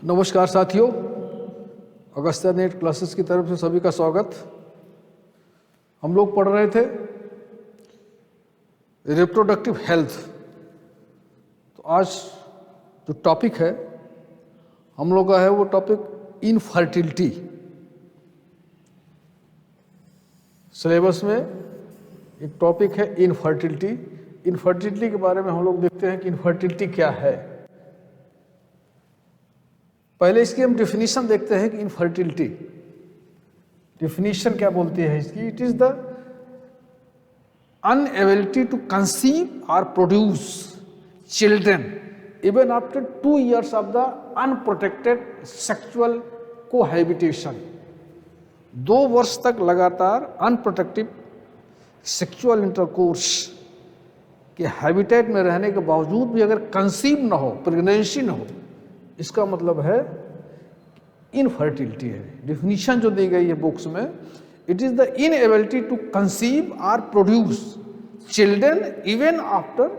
नमस्कार साथियों, Agastya net classes की तरफ से सभी का स्वागत। हम लोग पढ़ रहे थे रिप्रोडक्टिव हेल्थ। तो आज जो टॉपिक है हम लोग का है वो टॉपिक इनफर्टिलिटी। सिलेबस में एक टॉपिक है इनफर्टिलिटी। इनफर्टिलिटी के बारे में हम लोग देखते हैं कि इनफर्टिलिटी क्या है। पहले इसकी हम डेफिनेशन देखते हैं कि इनफर्टिलिटी डेफिनेशन क्या बोलती है इसकी। It is the inability to conceive और produce children even after 2 years of the unprotected sexual cohabitation. 2 वर्ष तक लगातार अनप्रोटेक्टिव सेक्सुअल इंटरकोर्स के हैबिटेट में रहने के बावजूद भी अगर कंसीव ना हो, प्रेगनेंसी ना हो, इसका मतलब है इनफर्टिलिटी है। डिफिनीशन जो दी गई है बुक्स में, it is the inability to conceive और produce children even after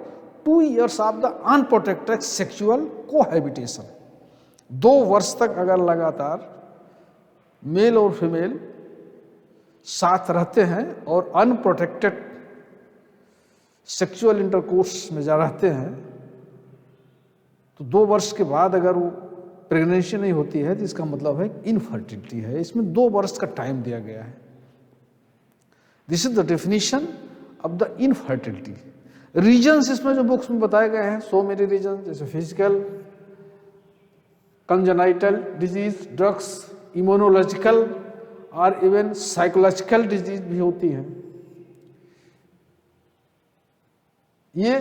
2 years of the unprotected sexual cohabitation. 2 वर्ष तक अगर लगातार मेल और फीमेल साथ रहते हैं और अनप्रोटेक्टेड सेक्सुअल इंटरकोर्स में जा रहते हैं, तो 2 वर्ष के बाद अगर वो प्रेगनेंसी नहीं होती है तो इसका मतलब है इनफर्टिलिटी है। इसमें 2 वर्ष का टाइम दिया गया है। This is the definition of the infertility. Reasons इसमें जो बुक्स में बताए गए हैं, सो मेनी रीजन, जैसे physical, congenital disease, drugs, immunological और इवन साइकोलॉजिकल डिजीज भी होती हैं। ये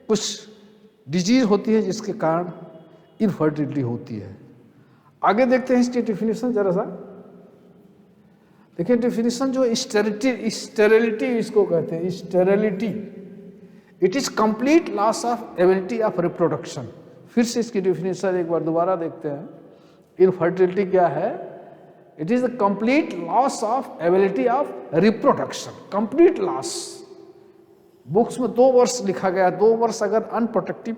कुछ डिजीज होती है जिसके कारण इनफर्टिलिटी होती है। आगे देखते हैं इसकी डेफिनेशन जरा सा। देखिए डेफिनेशन जो स्टेरिलिटी इसको कहते हैं। Sterility it is complete loss of ability of reproduction. फिर से इसकी डेफिनेशन एक बार दोबारा देखते हैं। इनफर्टिलिटी क्या है? It is the complete loss of ability of reproduction. Complete loss. Books में 2 वर्ष लिखा गया। 2 वर्ष अगर अनप्रोटेक्टिव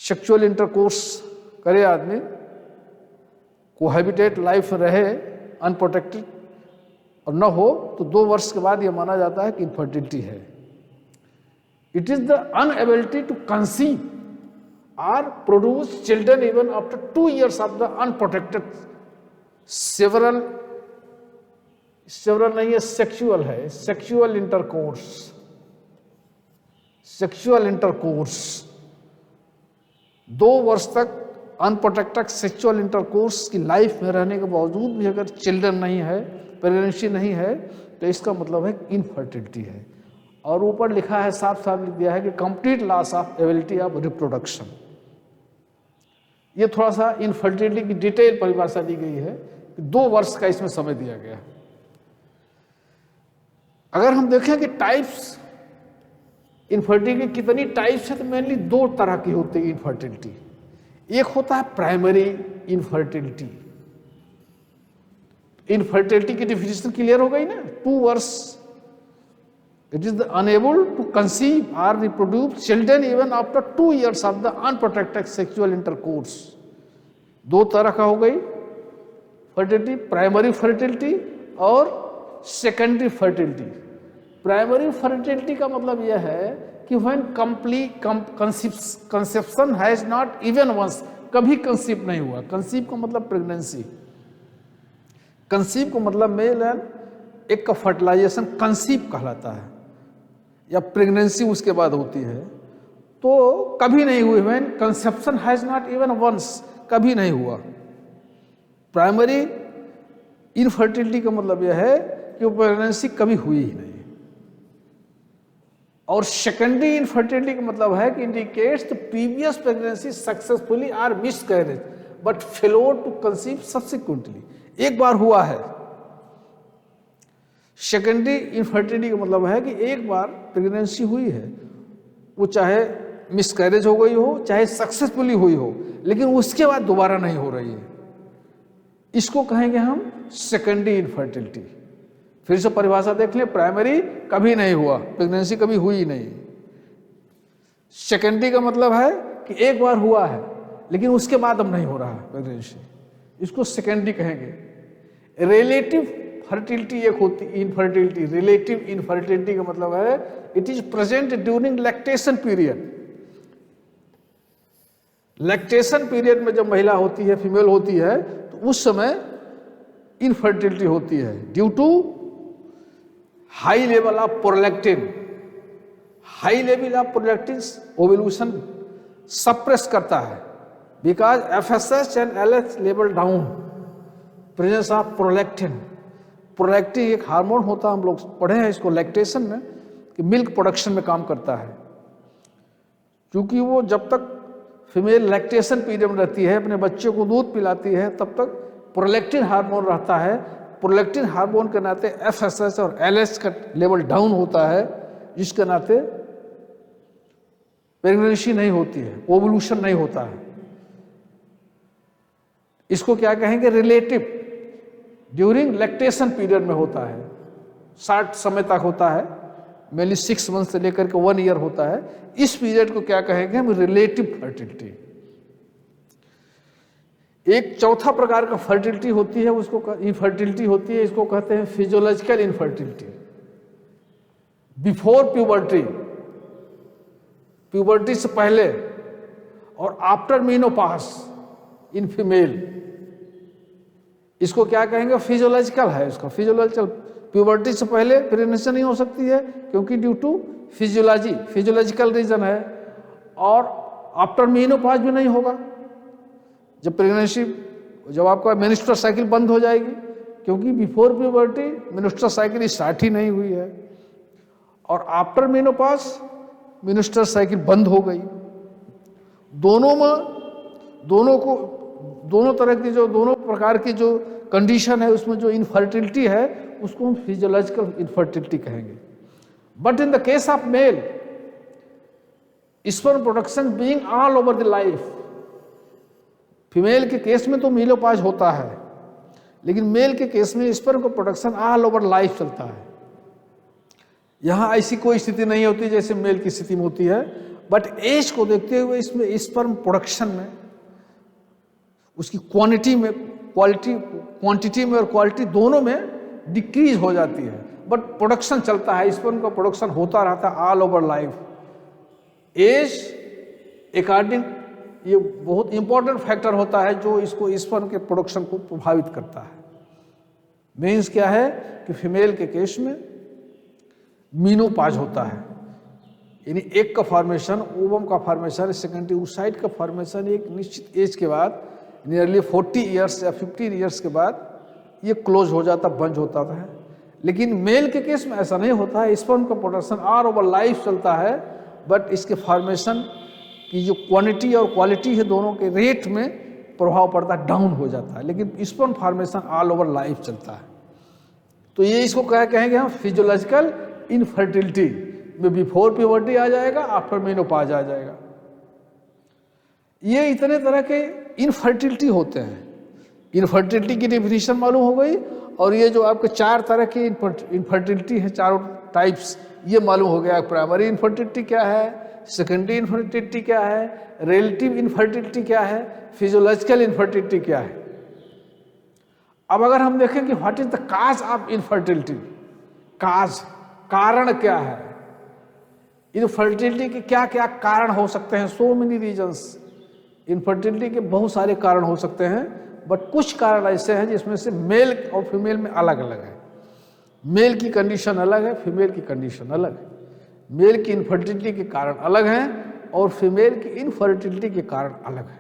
सेक्सुअल इंटरकोर्स करे आदमी, कोहैबिटेट लाइफ रहे अनप्रोटेक्टेड और न हो, तो 2 वर्ष के बाद यह माना जाता है कि इनफर्टिलिटी है। It is the inability to conceive और produce children even after 2 years of the unprotected several नहीं है, सेक्सुअल है, सेक्सुअल इंटरकोर्स। सेक्सुअल इंटरकोर्स 2 वर्ष तक अनप्रोटेक्टेड सेक्सुअल इंटरकोर्स की लाइफ में रहने के बावजूद भी अगर चिल्ड्रन नहीं है, प्रेगनेंसी नहीं है, तो इसका मतलब है इनफर्टिलिटी है। और ऊपर लिखा है, साफ साफ लिख दिया है कि complete loss of ability of reproduction. ये थोड़ा सा इनफर्टिलिटी की डिटेल परिभाषा दी गई है कि 2 वर्ष का इसमें समय दिया गया है। अगर हम देखें कि टाइप्स इनफर्टिलिटी की कितनी टाइप्स है, तो मेनली 2 तरह की होती है इनफर्टिलिटी। एक होता है प्राइमरी इनफर्टिलिटी। इनफर्टिलिटी की डिफिनेशन क्लियर हो गई ना। 2 वर्ष it is the unable to conceive और reproduce children even after 2 years of the unprotected sexual intercourse. 2 तरह का हो गई फर्टिलिटी, प्राइमरी फर्टिलिटी और सेकेंडरी फर्टिलिटी। प्राइमरी फर्टिलिटी का मतलब यह है कि when complete conception has not even once, कभी कंसीव नहीं हुआ। कंसीव का मतलब प्रेगनेंसी, कंसीव का मतलब मेल एंड एक का फर्टिलाइजेशन कंसीव कहलाता है, या प्रेगनेंसी उसके बाद होती है, तो कभी नहीं हुई। When conception has not even once, कभी नहीं हुआ। प्राइमरी इनफर्टिलिटी का मतलब यह है कि वो प्रेगनेंसी कभी हुई ही नहीं। और सेकेंडरी इनफर्टिलिटी का मतलब है कि indicates the previous pregnancy successfully or miscarriage but failed to conceive subsequently. एक बार हुआ है। सेकेंडरी इनफर्टिलिटी का मतलब है कि एक बार प्रेगनेंसी हुई है, वो चाहे मिसकैरेज हो गई हो, चाहे सक्सेसफुली हुई हो, लेकिन उसके बाद दोबारा नहीं हो रही है, इसको कहेंगे हम सेकेंडरी इनफर्टिलिटी। फिर से परिभाषा देख लें। प्राइमरी कभी नहीं हुआ, प्रेगनेंसी कभी हुई नहीं। सेकेंडरी का मतलब है कि एक बार हुआ है, लेकिन उसके बाद अब नहीं हो रहा है प्रेगनेंसी, इसको सेकेंडरी कहेंगे। रिलेटिव फर्टिलिटी एक होती इनफर्टिलिटी, रिलेटिव इनफर्टिलिटी का मतलब है it is present during lactation period. Lactation period में जब महिला होती है, फीमेल होती है, तो उस समय इनफर्टिलिटी होती है due to high level of prolactin. High level of prolactin ovulation suppress करता है because FSH and LH level down, presence of prolactin. Prolactin एक हार्मोन होता है, हम लोग पढ़े हैं इसको लैक्टेशन में, कि मिल्क प्रोडक्शन में काम करता है। क्योंकि वो जब तक फीमेल लैक्टेशन पीरियड में रहती है, अपने बच्चे को दूध पिलाती है, तब तक प्रोलैक्टिन हार्मोन रहता है। प्रोलैक्टिन हार्मोन के नाते FSH और LH का लेवल डाउन होता है, जिसके नाते प्रेगनेंसी नहीं होती है, ओवुलेशन नहीं होता है। इसको क्या कहेंगे? रिलेटिव, ड्यूरिंग लैक्टेशन पीरियड में होता है, शॉर्ट समय तक होता है, मेनली 6 मंथ से लेकर के 1 ईयर होता है। इस पीरियड को क्या कहेंगे हम? Relative fertility. एक चौथा प्रकार का फर्टिलिटी होती है, उसको इनफर्टिलिटी होती है, इसको कहते हैं physiological infertility. Before puberty, puberty से पहले और आफ्टर मीनोपास इन फीमेल, इसको क्या कहेंगे? फिजियोलॉजिकल है। इसका फिजियोलॉजिकल, प्यूबर्टी से पहले प्रेगनेंसी नहीं हो सकती है क्योंकि ड्यू टू फिजियोलॉजिकल रीजन है, और आफ्टर मीनोपास भी नहीं होगा जब प्रेगनेंसी, जब आपका मेंस्ट्रुअल साइकिल बंद हो जाएगी, क्योंकि before puberty menstrual cycle start ही नहीं हुई है, और आफ्टर मेनोपास मेंस्ट्रुअल साइकिल बंद हो गई। दोनों तरह की जो दोनों प्रकार की जो कंडीशन है, उसमें जो इनफर्टिलिटी है उसको हम फिजियोलॉजिकल इनफर्टिलिटी कहेंगे। But in the case of male, sperm production being all over the life, female के केस में तो मेनोपॉज होता है, लेकिन मेल के केस में स्पर्म का प्रोडक्शन ऑल ओवर लाइफ चलता है। यहां ऐसी कोई स्थिति नहीं होती जैसे मेल की स्थिति में होती है, बट एज को देखते हुए इसमें स्पर्म प्रोडक्शन में, उसकी क्वांटिटी में और क्वालिटी दोनों में डिक्रीज हो जाती है, बट प्रोडक्शन चलता है, स्पर्म का प्रोडक्शन होता रहता है all over life. As according, ये बहुत इंपॉर्टेंट फैक्टर होता है जो इसको स्पर्म के प्रोडक्शन को प्रभावित करता है। मीन्स क्या है कि फीमेल के केस में मीनोपॉज होता है, यानी एग का फॉर्मेशन, ओवम का फॉर्मेशन, सेकेंडरी oocyte का फॉर्मेशन एक निश्चित एज के बाद, नियरली 40 ईयर्स या 15 ईयर्स के बाद ये क्लोज हो जाता, बंद होता है। लेकिन मेल के केस में ऐसा नहीं होता है, स्पर्म का प्रोडक्शन ऑल ओवर लाइफ चलता है, बट इसके फॉर्मेशन की जो क्वांटिटी और क्वालिटी है दोनों के रेट में प्रभाव पड़ता है, डाउन हो जाता है, लेकिन sperm formation all over life चलता है। तो ये इसको क्या कहेंगे हम? फिजियोलॉजिकल इनफर्टिलिटी में बिफोर प्यूबर्टी आ जाएगा, आफ्टर मेनोपॉज आ जाएगा। ये इतने तरह के इनफर्टिलिटी होते हैं। इनफर्टिलिटी की डेफिनेशन मालूम हो गई, और ये जो आपके 4 तरह की इनफर्टिलिटी है, चारों टाइप्स, ये मालूम हो गया। प्राइमरी इनफर्टिलिटी क्या है, सेकेंडरी इनफर्टिलिटी क्या है, रिलेटिव इनफर्टिलिटी क्या है, फिजियोलॉजिकल इनफर्टिलिटी क्या है। अब अगर हम देखें कि what is the cause of infertility, cause, कारण क्या है, इनफर्टिलिटी के क्या क्या कारण हो सकते हैं? So many reasons. इनफर्टिलिटी के बहुत सारे कारण हो सकते हैं, बट कुछ कारण ऐसे हैं जिसमें से मेल और फीमेल में अलग अलग है। मेल की कंडीशन अलग है, फीमेल की कंडीशन अलग है। मेल की इनफर्टिलिटी के कारण अलग हैं और फीमेल की इनफर्टिलिटी के कारण अलग है।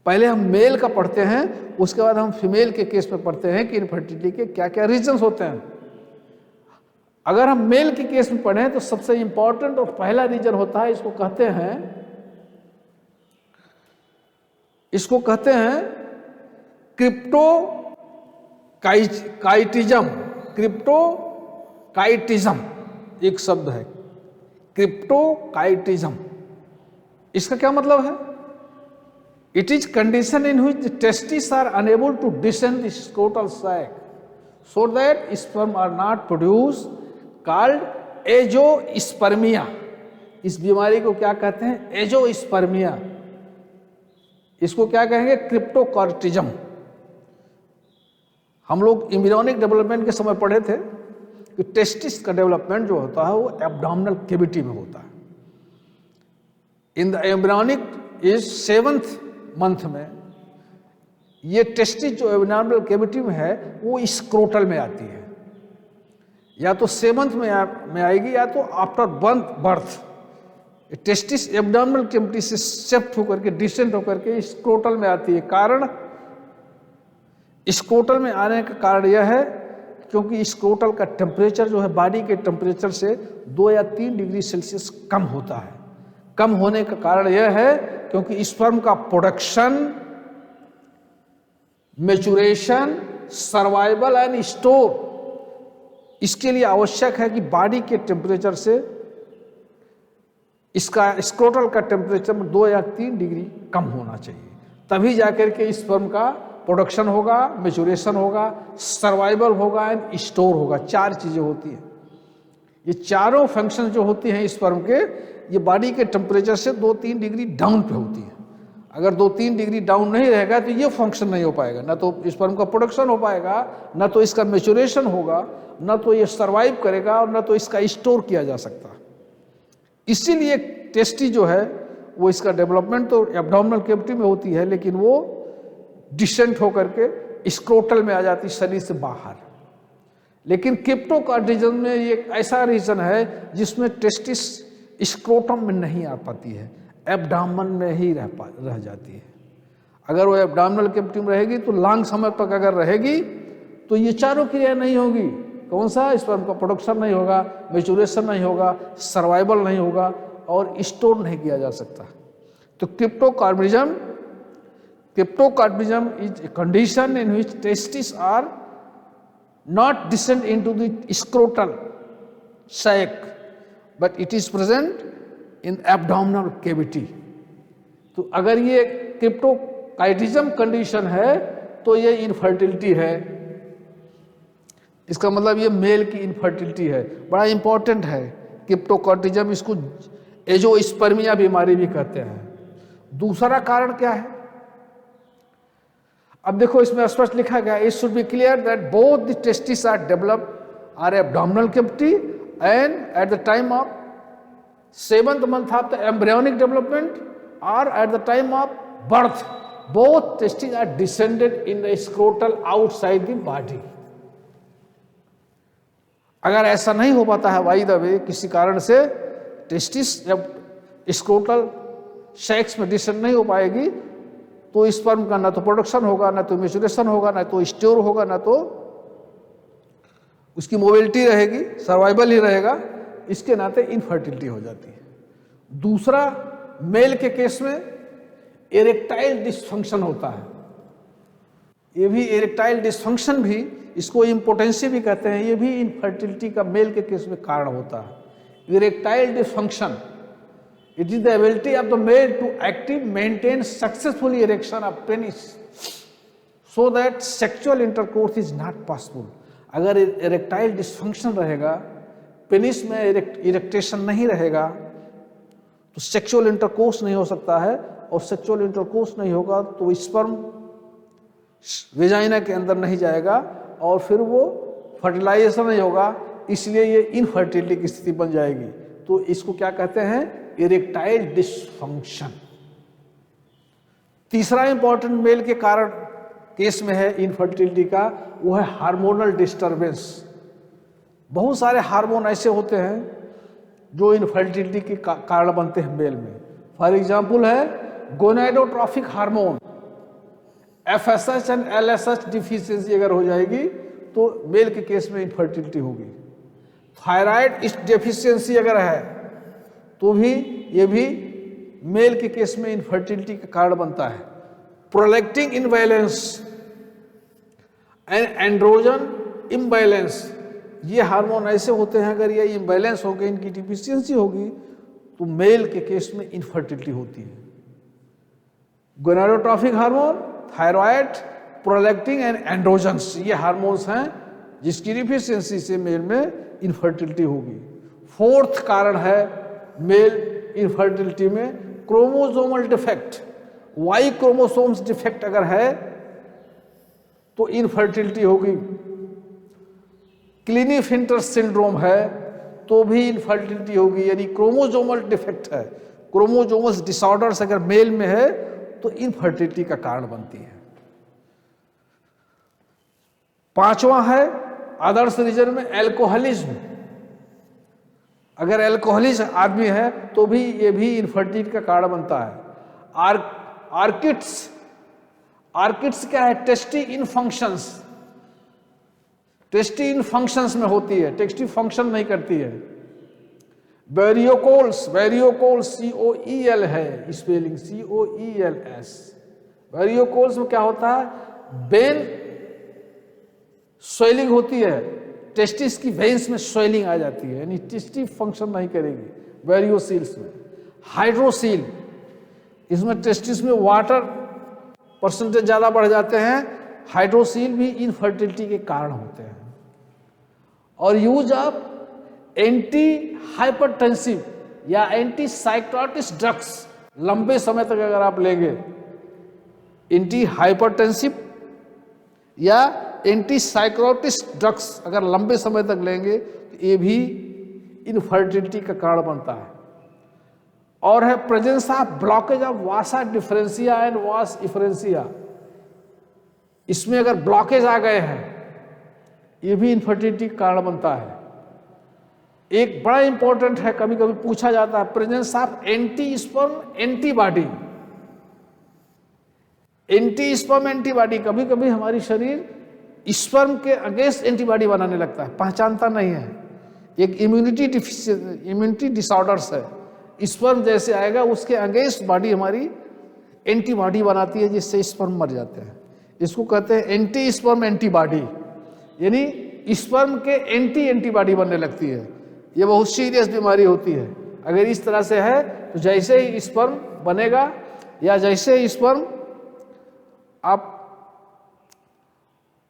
पहले हम मेल का पढ़ते हैं, उसके बाद हम फीमेल के केस में पढ़ते हैं कि इनफर्टिलिटी के क्या क्या रीजंस होते हैं। अगर हम मेल के केस में पढ़ें तो सबसे इंपॉर्टेंट और पहला रीजन होता है, इसको कहते हैं क्रिप्टोकाइटिज्म। क्रिप्टोकाइटिज्म एक शब्द है, क्रिप्टोकाइटिज्म। इसका क्या मतलब है? It is condition in which the testis are unable to descend the scrotal sac so that sperm are not produce, called azoospermia. इस बीमारी को क्या कहते हैं? एजोस्पर्मिया। इसको क्या कहेंगे? क्रिप्टोकॉर्टिज्म। हम लोग एम्ब्रियोनिक डेवलपमेंट के समय पढ़े थे कि टेस्टिस का डेवलपमेंट जो होता है वो एब्डोमिनल कैविटी में होता है। In the embryonic is 7th month में ये टेस्टिस जो एब्डोमिनल कैविटी में है वो स्क्रोटल में आती है, या तो 7th में आएगी या तो after birth. Testis abdominal cavity से शिफ्ट होकर के डिसेंट होकर के स्क्रोटल में आती है। कारण, स्क्रोटल में आने का कारण यह है क्योंकि स्क्रोटल का टेम्परेचर जो है बॉडी के टेम्परेचर से 2 या 3 डिग्री सेल्सियस कम होता है। कम होने का कारण यह है क्योंकि स्पर्म का production, maturation, survival and store इसके लिए आवश्यक है कि बॉडी के टेम्परेचर से इसका स्क्रोटल का टेम्परेचर में 2 या 3 डिग्री कम होना चाहिए, तभी जाकर के स्पर्म का प्रोडक्शन होगा, मैच्योरेशन होगा, सर्वाइवल होगा एंड स्टोर होगा। 4 चीजें होती हैं। ये चारों फंक्शन जो होती हैं स्पर्म के, ये बॉडी के टेम्परेचर से 2-3 डिग्री डाउन पे होती है। अगर 2-3 डिग्री डाउन नहीं रहेगा तो ये फंक्शन नहीं हो पाएगा, ना तो स्पर्म का प्रोडक्शन हो पाएगा, ना तो इसका मैच्योरेशन होगा, ना तो ये सर्वाइव करेगा और ना तो इसका स्टोर किया जा सकता। इसीलिए टेस्टी जो है वो इसका डेवलपमेंट तो एब्डोमिनल कैविटी में होती है, लेकिन वो डिसेंट होकर के स्क्रोटल में आ जाती शरीर से बाहर। लेकिन क्रिप्टोकॉर्टिज्म में ये एक ऐसा रीजन है जिसमें टेस्टिस स्क्रोटम में नहीं आ पाती है, एब्डोमेन में ही रह जाती है। अगर वो एब्डोमिनल कैविटी में रहेगी तो लॉन्ग समय तक अगर रहेगी तो ये चारों क्रिया नहीं होगी। कौन सा? स्पर्म का प्रोडक्शन नहीं होगा, मैच्योरेशन नहीं होगा, सर्वाइवल नहीं होगा और स्टोर नहीं किया जा सकता। तो क्रिप्टोकॉर्टिज्म is a condition in which testes are not descend into the scrotal sac, but it is present in abdominal cavity. तो अगर ये क्रिप्टोकॉर्टिज्म कंडीशन है तो ये इनफर्टिलिटी है। इसका मतलब ये मेल की इनफर्टिलिटी है। बड़ा इंपॉर्टेंट है क्रिप्टोकॉर्टिज्म, इसको एजोस्पर्मिया बीमारी भी कहते हैं। दूसरा कारण क्या है? अब देखो इसमें स्पष्ट लिखा गया, it should be clear that both the testis are develop are abdominal cavity and at the time of 7th month of the embryonic development or at the time of birth, both testes are descended in the scrotal outside the body. अगर ऐसा नहीं हो पाता है by the way किसी कारण से testis जब स्क्रोटल सेक्स में डिसेंड नहीं हो पाएगी तो स्पर्म का ना तो प्रोडक्शन होगा, ना तो मैच्योरेशन होगा, ना तो स्टोर होगा, ना तो उसकी मोबिलिटी रहेगी, सर्वाइवल ही रहेगा। इसके नाते इनफर्टिलिटी हो जाती है। दूसरा, मेल के केस में इरेक्टाइल डिसफंक्शन होता है। ये भी इरेक्टाइल डिसफंक्शन भी, इसको इम्पोटेंसी भी कहते हैं, ये भी इनफर्टिलिटी का मेल के केस में कारण होता है। Erectile dysfunction, it is the ability of the male to active maintain successfully erection of penis so that sexual intercourse is not possible. अगर इरेक्टाइल डिसफंक्शन रहेगा, पेनिस में इरेक्टेशन नहीं रहेगा तो सेक्सुअल इंटरकोर्स नहीं हो सकता है, और सेक्सुअल इंटरकोर्स नहीं होगा तो स्पर्म वेजाइना के अंदर नहीं जाएगा और फिर वो फर्टिलाइजेशन नहीं होगा, इसलिए ये इनफर्टिलिटी की स्थिति बन जाएगी। तो इसको क्या कहते हैं? Erectile dysfunction. तीसरा इंपॉर्टेंट मेल के कारण केस में है इनफर्टिलिटी का, वो है हार्मोनल डिस्टरबेंस। बहुत सारे हार्मोन ऐसे होते हैं जो इनफर्टिलिटी के कारण बनते हैं मेल में। फॉर एग्जाम्पल है gonadotropic hormone, FSH and LSH deficiency अगर हो जाएगी तो मेल के केस में इनफर्टिलिटी होगी। थायराइड डेफिशिएंसी अगर है तो भी ये भी मेल के केस में इनफर्टिलिटी का कारण बनता है। Prolactin imbalance and androgen imbalance, ये हार्मोन ऐसे होते हैं, अगर ये इम्बैलेंस हो गए, इनकी डिफिशियंसी होगी तो मेल के केस में इनफर्टिलिटी होती है। Gonadotropic hormone, thyroid, prolactin and androgens, ये हार्मोन्स हैं जिसकी डिफिशियंसी से मेल में इनफर्टिलिटी होगी। फोर्थ कारण है मेल इनफर्टिलिटी में chromosomal defect. Y chromosomes defect अगर है तो इनफर्टिलिटी होगी। क्लिनीफिंटर सिंड्रोम है तो भी इनफर्टिलिटी होगी, यानी क्रोमोजोमल डिफेक्ट है, क्रोमोजोमस डिसऑर्डर्स अगर मेल में है तो इनफर्टिलिटी का कारण बनती है। पांचवा है अदर्स रीजन में एल्कोहलिज्म, अगर एल्कोहलिक आदमी है तो भी ये भी इनफर्टिलिटी का कारण बनता है। आर्किड्स क्या है? टेस्टी इन फंक्शंस, टेस्टी इन फंक्शंस में होती है, टेस्टी फंक्शन नहीं करती है। वेरियोकोल्स COEL है स्पेलिंग, COELS। वेरियोकोल्स में क्या होता है? वेन स्वेलिंग होती है, टेस्टिस की वेन्स में स्वेलिंग आ जाती है, यानी टेस्टी फंक्शन नहीं करेगी। वेरियोसील्स में हाइड्रोसील, इसमें टेस्टिस में वाटर परसेंटेज ज्यादा बढ़ जाते हैं। हाइड्रोसील भी इनफर्टिलिटी के कारण होते हैं। और यूज ऑफ एंटी हाइपरटेंसिव या एंटी साइकोटिक ड्रग्स लंबे समय तक अगर आप लेंगे, एंटी हाइपरटेंसिव या एंटी साइकोटिक ड्रग्स अगर लंबे समय तक लेंगे तो ये भी इनफर्टिलिटी का कारण बनता है। और है presence of blockage of Vasa differentia and वास इफरेंशिया, इसमें अगर ब्लॉकेज आ गए हैं ये भी इनफर्टिलिटी का कारण बनता है। एक बड़ा इंपॉर्टेंट है, कभी कभी पूछा जाता है, presence of anti sperm antibody. Anti sperm antibody, कभी कभी हमारी शरीर स्पर्म के अगेंस्ट एंटीबॉडी बनाने लगता है, पहचानता नहीं है। एक इम्यूनिटी डिसऑर्डर्स है, स्पर्म जैसे आएगा उसके अगेंस्ट बॉडी हमारी एंटीबॉडी बनाती है, जिससे स्पर्म मर जाते हैं। इसको कहते हैं एंटी स्पर्म एंटीबॉडी, यानी स्पर्म के एंटीबॉडी बनने लगती है। ये बहुत सीरियस बीमारी होती है। अगर इस तरह से है तो जैसे ही स्पर्म बनेगा या जैसे ही स्पर्म आप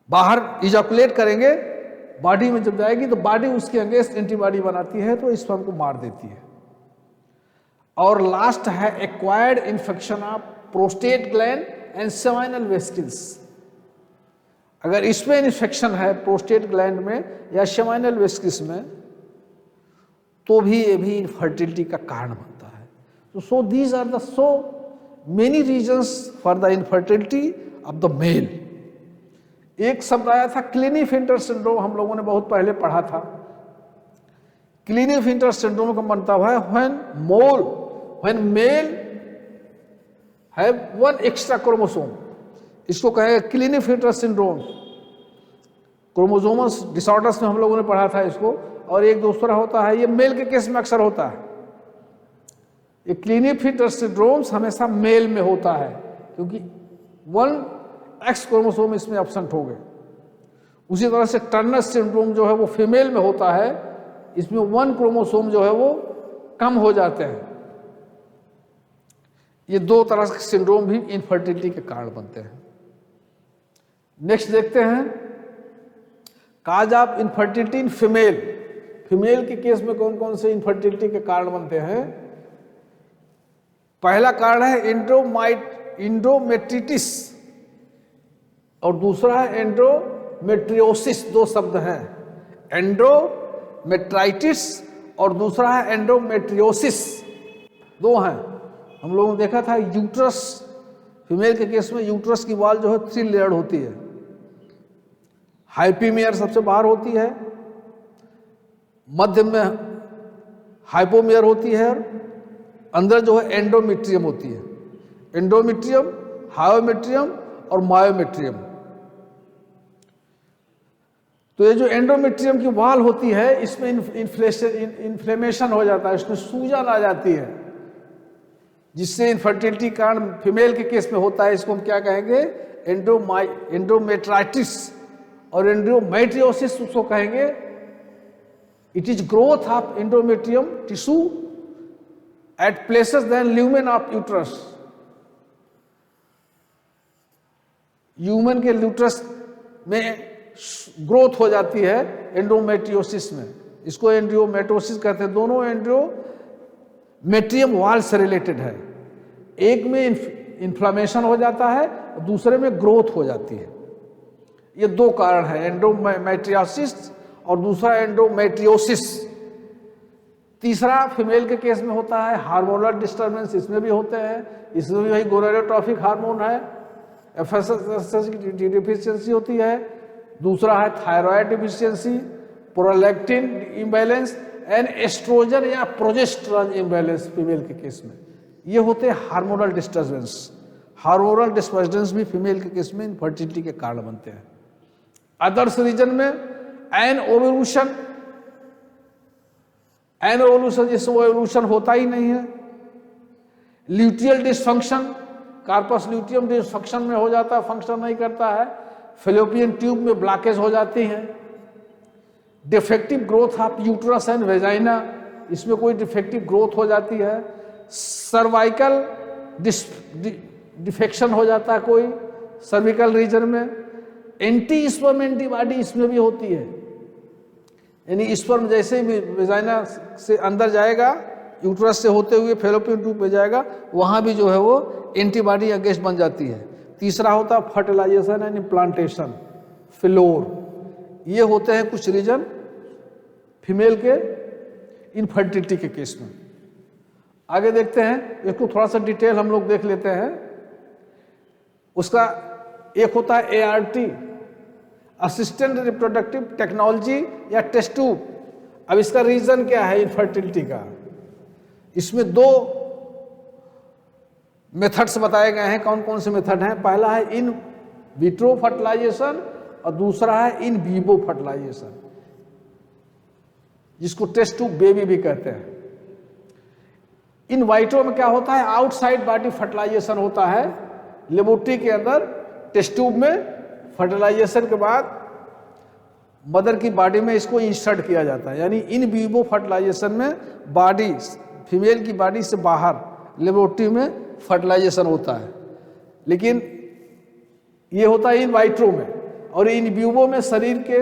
बाहर इजैकुलेट करेंगे, बॉडी में जब जाएगी तो बॉडी उसके अगेंस्ट एंटीबॉडी बनाती है तो स्पर्म को मार देती है। और लास्ट है acquired infection of prostate gland and seminal vesicles. अगर इसमें इन्फेक्शन है प्रोस्टेट ग्लैंड में या सेमाइनल वेसिकल्स में तो भी ये भी इनफर्टिलिटी का कारण बनता है। So these are the so many reasons for the infertility of the male. एक शब्द आया था क्लिनीफिंटर सिंड्रोम, हम लोगों ने बहुत पहले पढ़ा था। क्लिनीफिंटर सिंड्रोम का मतलब है when mail have one extra chromosome, इसको कहेंगे क्लिनीफिंटर सिंड्रोम। क्रोमोसोमस डिसऑर्डर्स में हम लोगों ने पढ़ा था इसको। और एक दूसरा होता है, ये मेल के केस में अक्सर होता है, ये क्लिनीफिंटर सिंड्रोम्स हमेशा मेल में होता है क्योंकि वन एक्स क्रोमोसोम इसमें एब्सेंट हो गए। उसी तरह से टर्नर सिंड्रोम जो है वो फीमेल में होता है, इसमें वन क्रोमोसोम जो है वो कम हो जाते हैं। ये दो तरह के सिंड्रोम भी इनफर्टिलिटी के कारण बनते हैं। नेक्स्ट देखते हैं cause of infertility in female. Female के केस में कौन कौन से इनफर्टिलिटी के कारण बनते हैं? पहला कारण है एंडोमेट्रिटिस और दूसरा है एंडोमेट्रियोसिस। दो शब्द हैं, एंडोमेट्राइटिस और दूसरा है एंडोमेट्रियोसिस, दो हैं। हम लोगों ने देखा था यूट्रस, फीमेल के केस में यूट्रस की वॉल जो है 3 लेयर्ड होती है। हाइपीमेयर सबसे बाहर होती है, मध्य में हाइपोमेयर होती है और अंदर जो है एंडोमेट्रियम होती है। एंडोमेट्रियम, हायोमेट्रियम और मायोमेट्रियम। तो ये जो एंडोमेट्रियम की वॉल होती है इसमें इन्फ्लेमेशन हो जाता है, इसमें सूजन आ जाती है, जिससे इनफर्टिलिटी कारण फीमेल के केस में होता है। इसको हम क्या कहेंगे? एंडोमेट्राइटिस। और एंडोमेट्रियोसिस उसको कहेंगे it is growth of endometrium tissue at places then lumen of uterus. Human के यूट्रस में ग्रोथ हो जाती है एंडोमेट्रियोसिस में, इसको एंडोमेट्रियोसिस कहते हैं। दोनों एंडोमेट्रियम वॉल से रिलेटेड है। एक में इन्फ्लामेशन हो जाता है, दूसरे में ग्रोथ हो जाती है। ये दो कारण है, एंडोमेट्रियोसिस और दूसरा एंडोमेट्रियोसिस। तीसरा फीमेल के केस में होता है हार्मोनल डिस्टर्बेंस, इसमें भी होते हैं, इसमें भी वही गोनेडोट्रोपिक हार्मोन है, एफएसएस की डिफिशियंसी होती है। दूसरा है thyroid deficiency, prolactin imbalance and estrogen या प्रोजेस्टेरॉन इम्बैलेंस फीमेल के केस में। ये होते हैं हार्मोनल डिस्टर्बेंस। हार्मोनल डिस्टर्बेंस भी फीमेल के केस में इनफर्टिलिटी के कारण बनते हैं। अदर्स रीजन में एन ओवल्यूशन जिसमें ओवल्यूशन होता ही नहीं है। Luteal dysfunction, corpus luteum dysfunction में हो जाता है, फंक्शन नहीं करता है। फेलोपियन ट्यूब में ब्लॉकेज हो जाती है। Defective growth of uterus and vagina, इसमें कोई डिफेक्टिव ग्रोथ हो जाती है। सर्वाइकल डिफेक्शन हो जाता है कोई सर्विकल रीजन में। एंटी स्पर्म एंटीबॉडी इसमें भी होती है, यानी स्पर्म जैसे ही वेजाइना से अंदर जाएगा, यूट्रस से होते हुए फेलोपियन ट्यूब में जाएगा, वहां भी जो है वो एंटीबॉडी अगेंस्ट बन जाती है। तीसरा होता है फर्टिलाइजेशन एंड इम्प्लांटेशन, फिलोर। ये होते हैं कुछ रीजन फीमेल के इनफर्टिलिटी के केस में। आगे देखते हैं, इसको थोड़ा सा डिटेल हम लोग देख लेते हैं। उसका एक होता है ART, असिस्टेंट रिप्रोडक्टिव टेक्नोलॉजी या टेस्ट ट्यूब। अब इसका रीजन क्या है इनफर्टिलिटी का? इसमें दो मेथड्स बताए गए हैं। कौन कौन से मेथड हैं? पहला है इन विट्रो फर्टिलाइजेशन और दूसरा है इन विवो फर्टिलाइजेशन, जिसको टेस्ट ट्यूब बेबी भी कहते हैं। इन वाइट्रो में क्या होता है? आउटसाइड बॉडी फर्टिलाइजेशन होता है लेबोरेटरी के अंदर। टेस्ट ट्यूब में फर्टिलाइजेशन के बाद मदर की बॉडी में इसको इंसर्ट किया जाता है। यानी इन विवो फर्टिलाइजेशन में बॉडी, फीमेल की बॉडी से बाहर लेबोरेटरी में फर्टिलाइजेशन होता है, लेकिन ये होता है इन वाइट्रो में। और इन विवो में शरीर के,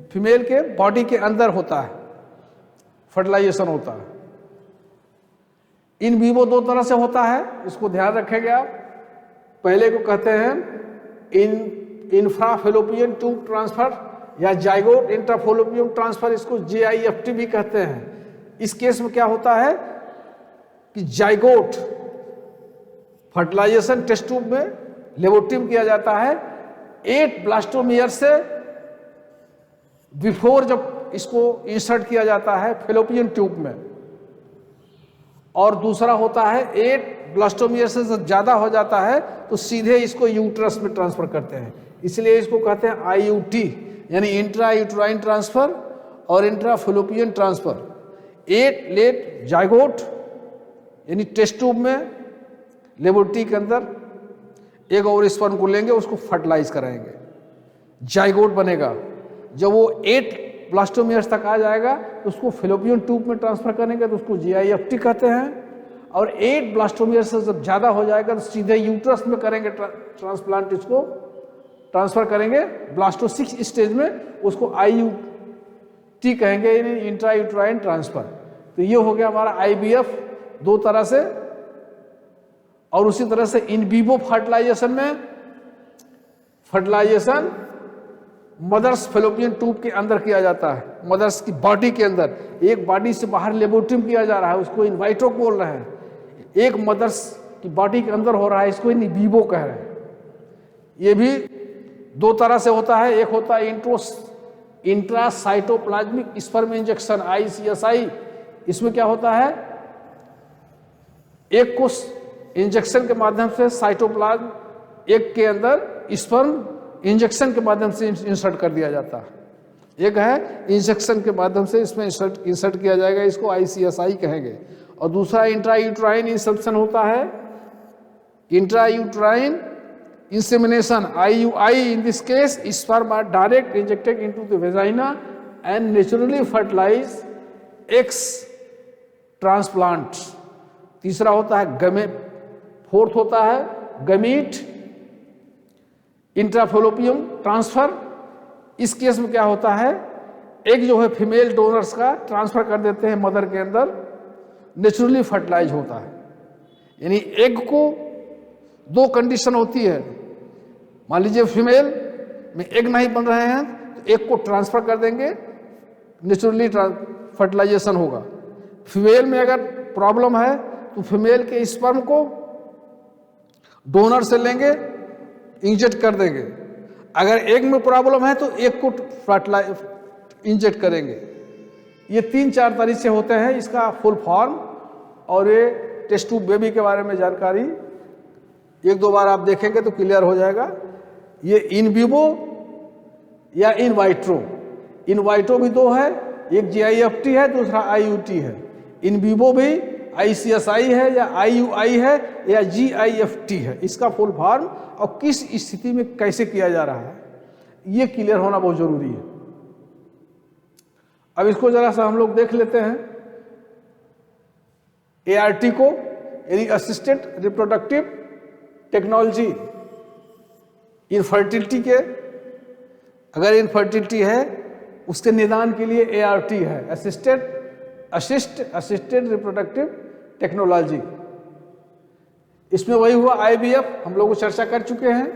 फीमेल के बॉडी के अंदर होता है, फर्टिलाइजेशन होता है। इन विवो दो तरह से होता है, इसको ध्यान रखेंगे आप। पहले को कहते हैं इंफ्राफेलोपियन ट्यूब ट्रांसफर या जाइगोट इंट्राफेलोपियन ट्रांसफर, इसको JIFT भी कहते हैं। इस केस में क्या होता है कि जाइगोट फर्टिलाइजेशन टेस्ट ट्यूब में लेबोरेटरी में किया जाता है 8 ब्लास्टोमियर से बिफोर, जब इसको इंसर्ट किया जाता है फेलोपियन ट्यूब में। और दूसरा होता है 8 ब्लास्टोमियर से जब ज्यादा हो जाता है तो सीधे इसको यूट्रस में ट्रांसफर करते हैं, इसलिए इसको कहते हैं IUT, यानी इंट्रा यूट्राइन ट्रांसफर और इंट्रा फेलोपियन ट्रांसफर। 8 लेट जाइगोट यानी टेस्ट ट्यूब में लेबोरेटरी के अंदर एक और स्पर्म को लेंगे, उसको फर्टिलाइज कराएंगे, जाइगोट बनेगा। जब वो 8 ब्लास्टोमियर्स तक आ जाएगा तो उसको फेलोपियन ट्यूब में ट्रांसफर करेंगे, तो उसको JIFT कहते हैं। और 8 ब्लास्टोमियर से जब ज्यादा हो जाएगा तो सीधे यूट्रस में करेंगे ट्रांसप्लांट, इसको ट्रांसफर करेंगे ब्लास्टोसिस स्टेज में, उसको IUT कहेंगे, इंट्रा यूट्राइन ट्रांसफर। तो ये हो गया हमारा IVF दो तरह से। और उसी तरह से इन विवो फर्टिलाइजेशन में फर्टिलाइजेशन मदर्स फेलोपियन ट्यूब के अंदर किया जाता है, मदर्स की बॉडी के अंदर। एक बॉडी से बाहर लेबोरेटरी में किया जा रहा है, उसको इन वाइट्रो बोल रहे हैं। एक मदर्स की बॉडी के अंदर हो रहा है, इसको इन विवो कह रहे हैं। ये भी दो तरह से होता है। एक होता है इंट्रासाइटोप्लाज्मिक स्पर्म इंजेक्शन ICSI। इसमें क्या होता है, एक को इंजेक्शन के माध्यम से साइटोप्लाज्म एक के अंदर स्पर्म इंजेक्शन के माध्यम से इंसर्ट कर दिया जाता है। एक है इंजेक्शन के माध्यम से इसमें इंसर्ट किया जाएगा, इसको ICSI कहेंगे। और दूसरा इंट्रायूट्राइन इंसेप्शन होता है, intrauterine insemination IUI। in this case sperm are direct injected into the vagina and naturally fertilize eggs transplant। तीसरा होता है फोर्थ होता है गमीट इंट्राफेलोपियम ट्रांसफर। इस केस में क्या होता है, एग जो है फीमेल डोनर्स का ट्रांसफर कर देते हैं मदर के अंदर, नेचुरली फर्टिलाइज होता है। यानी एग को दो कंडीशन होती है, मान लीजिए फीमेल में एग नहीं बन रहे हैं तो एग को ट्रांसफर कर देंगे, नेचुरली फर्टिलाइजेशन होगा। फीमेल में अगर प्रॉब्लम है तो फीमेल के स्पर्म को डोनर से लेंगे, इंजेक्ट कर देंगे। अगर एग में प्रॉब्लम है तो एग को इंजेक्ट करेंगे। ये 3-4 तरीके होते हैं इसका फुल फॉर्म। और ये टेस्ट ट्यूब बेबी के बारे में जानकारी 1-2 बार आप देखेंगे तो क्लियर हो जाएगा। ये इन विवो या इन वाइट्रो, इन वाइट्रो भी 2 है, एक GIFT है, दूसरा IUT है। इन विवो भी ICSI है या IUI है या GIFT है। इसका फुल फॉर्म और किस स्थिति में कैसे किया जा रहा है ये क्लियर होना बहुत जरूरी है। अब इसको जरा सा हम लोग देख लेते हैं। ART को यानी असिस्टेड रिप्रोडक्टिव टेक्नोलॉजी, इनफर्टिलिटी के अगर इनफर्टिलिटी है उसके निदान के लिए ART है, असिस्टेड रिप्रोडक्टिव टेक्नोलॉजी। इसमें वही हुआ IVF, हम लोग चर्चा कर चुके हैं।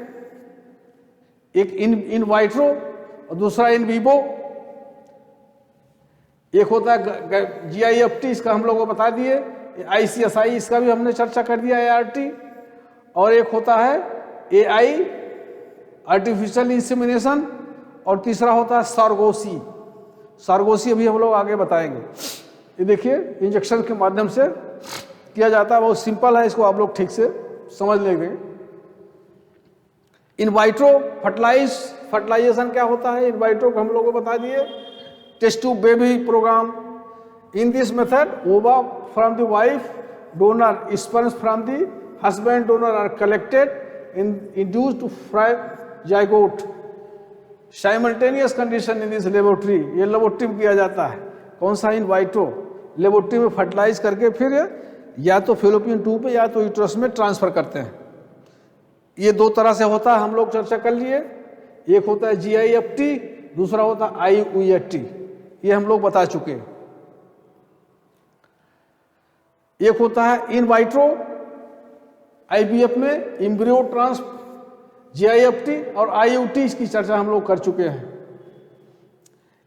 एक इन वाइट्रो और दूसरा इन विवो। एक होता है GIFT, इसका हम लोग को बता दिए। ICSI, इसका भी हमने चर्चा कर दिया, ART। और एक होता है AI, आर्टिफिशियल इंसेमिनेशन। और तीसरा होता है सॉर्गोसी। सॉर्गोसी अभी हम लोग आगे बताएंगे। ये देखिए इंजेक्शन के माध्यम से किया जाता है, बहुत सिंपल है, इसको आप लोग ठीक से समझ लेंगे। इन वाइट्रो फर्टिलाइजेशन क्या होता है, इन वाइट्रो को हम लोग को बता दिए। Test tube baby programme, in this method ova from the wife donor, sperms from the husband donor are collected induced to fry zygote simultaneous condition in this laboratory. ये लेबोरेटरी में किया जाता है। कौन सा, इन वाइट्रो। लेबोरेटरी में fertilise करके फिर या तो फेलोपियन ट्यूब में या तो यूट्रस में ट्रांसफर करते हैं। ये 2 तरह से होता है, हम लोग चर्चा कर लिए। एक होता है GIFT, दूसरा होता है IUT, ये हम लोग बता चुके। एक होता है इन वाइट्रो, IVF में एम्ब्रियो ट्रांसफर, GIFT और IUT, इसकी चर्चा हम लोग कर चुके हैं।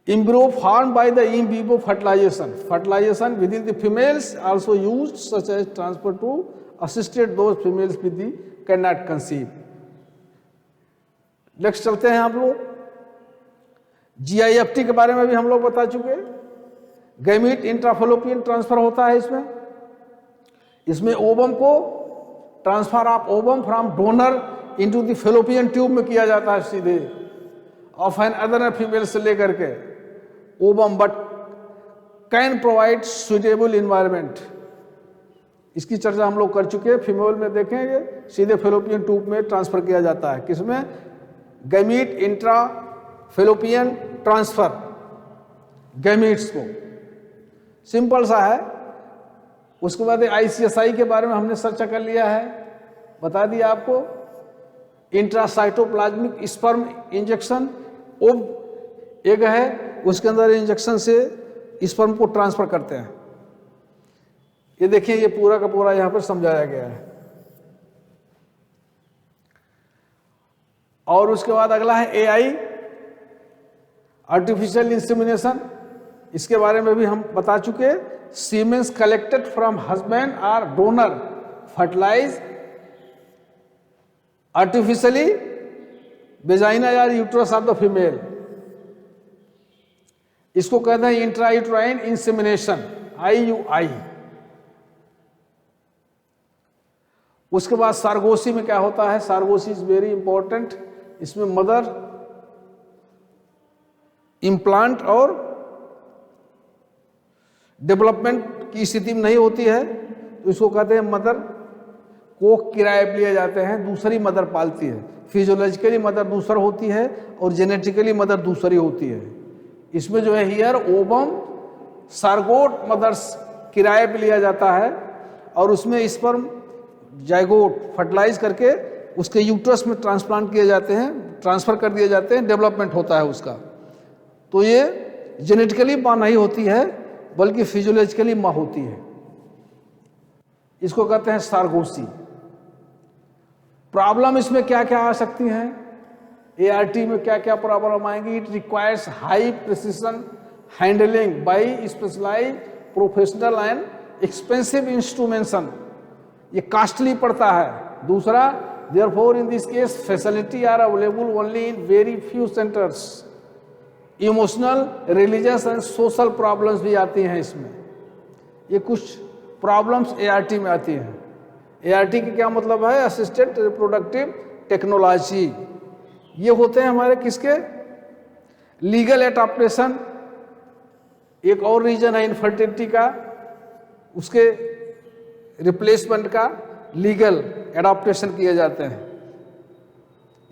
Embryo formed by the in vivo fertilization within the females also used, such as transfer to assisted those females with the cannot conceive. Next चलते हैं आप लोग। GIFT के बारे में भी हम लोग बता चुके। गैमीट इंट्राफेलोपियन ट्रांसफर होता है इसमें ओवम को transfer of ovum from donor into the fallopian tube में किया जाता है सीधे, ऑफ एन अदर फीमेल से लेकर के ovum, but can provide suitable environment. इसकी चर्चा हम लोग कर चुके हैं। फीमेल में देखेंगे सीधे फेलोपियन ट्यूब में ट्रांसफर किया जाता है। किसमें, gamete intra fallopian transfer, gametes को, सिंपल सा है। उसके बाद ICSI के बारे में हमने चर्चा कर लिया है, बता दिया आपको। इंट्रासाइटोप्लाज्मिक स्पर्म इंजेक्शन, एग है उसके अंदर इंजेक्शन से स्पर्म को ट्रांसफर करते हैं। ये देखिए ये पूरा का पूरा यहां पर समझाया गया है। और उसके बाद अगला है AI, आर्टिफिशियल इंसेमिनेशन। इसके बारे में भी हम बता चुके। Semens collected from husband or donor fertilize artificially vagina या यूट्रस ऑफ द फीमेल। इसको कहते हैं इंट्रायूट्राइन इंसेमिनेशन, IUI। उसके बाद सार्गोसी में क्या होता है, सार्गोसी इज वेरी इंपॉर्टेंट। इसमें मदर इम्प्लांट और डेवलपमेंट की स्थिति में नहीं होती है, तो इसको कहते हैं मदर को किराए पे लिए जाते हैं, दूसरी मदर पालती है। फिजियोलॉजिकली मदर दूसरा होती है और जेनेटिकली मदर दूसरी होती है। इसमें जो है हियर ओवम सार्गोट मदर्स किराए पे लिया जाता है और उसमें स्पर्म जाइगोट फर्टिलाइज करके उसके यूट्रस में ट्रांसप्लांट किए जाते हैं, ट्रांसफर कर दिए जाते हैं, डेवलपमेंट होता है उसका। तो ये जेनेटिकली माँ नहीं होती है बल्कि फिजियोलॉजिकली माँ होती है। इसको कहते हैं सार्गोसी। प्रॉब्लम इसमें क्या क्या आ सकती हैं, ART में क्या क्या प्रॉब्लम आएंगी? It requires high precision handling by specialized professional and expensive instrumentation, ये कॉस्टली पड़ता है। दूसरा, therefore in this case facility are available only in very few centres. Emotional, religious and social problems भी आती हैं इसमें। ये कुछ प्रॉब्लम्स ART में आती हैं। ART की क्या मतलब है? Assisted reproductive technology. ये होते हैं हमारे किसके? लीगल एडाप्टेशन, एक और रीजन है इनफर्टिलिटी का, उसके रिप्लेसमेंट का लीगल एडाप्टेशन किए जाते हैं।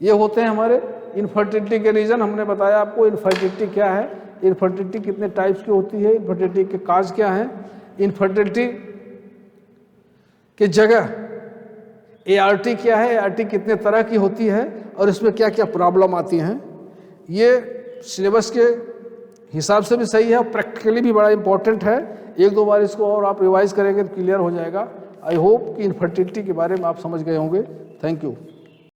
ये होते हैं हमारे इनफर्टिलिटी के रीजन। हमने बताया आपको इनफर्टिलिटी क्या है, इनफर्टिलिटी कितने टाइप्स की होती है, इनफर्टिलिटी के काज क्या हैं, इनफर्टिलिटी के जगह ART क्या है, ART कितने तरह की होती है और इसमें क्या क्या प्रॉब्लम आती हैं। ये सिलेबस के हिसाब से भी सही है और प्रैक्टिकली भी बड़ा इंपॉर्टेंट है। एक दो बार इसको और आप रिवाइज करेंगे तो क्लियर हो जाएगा। आई होप कि इनफर्टिलिटी के बारे में आप समझ गए होंगे। Thank you.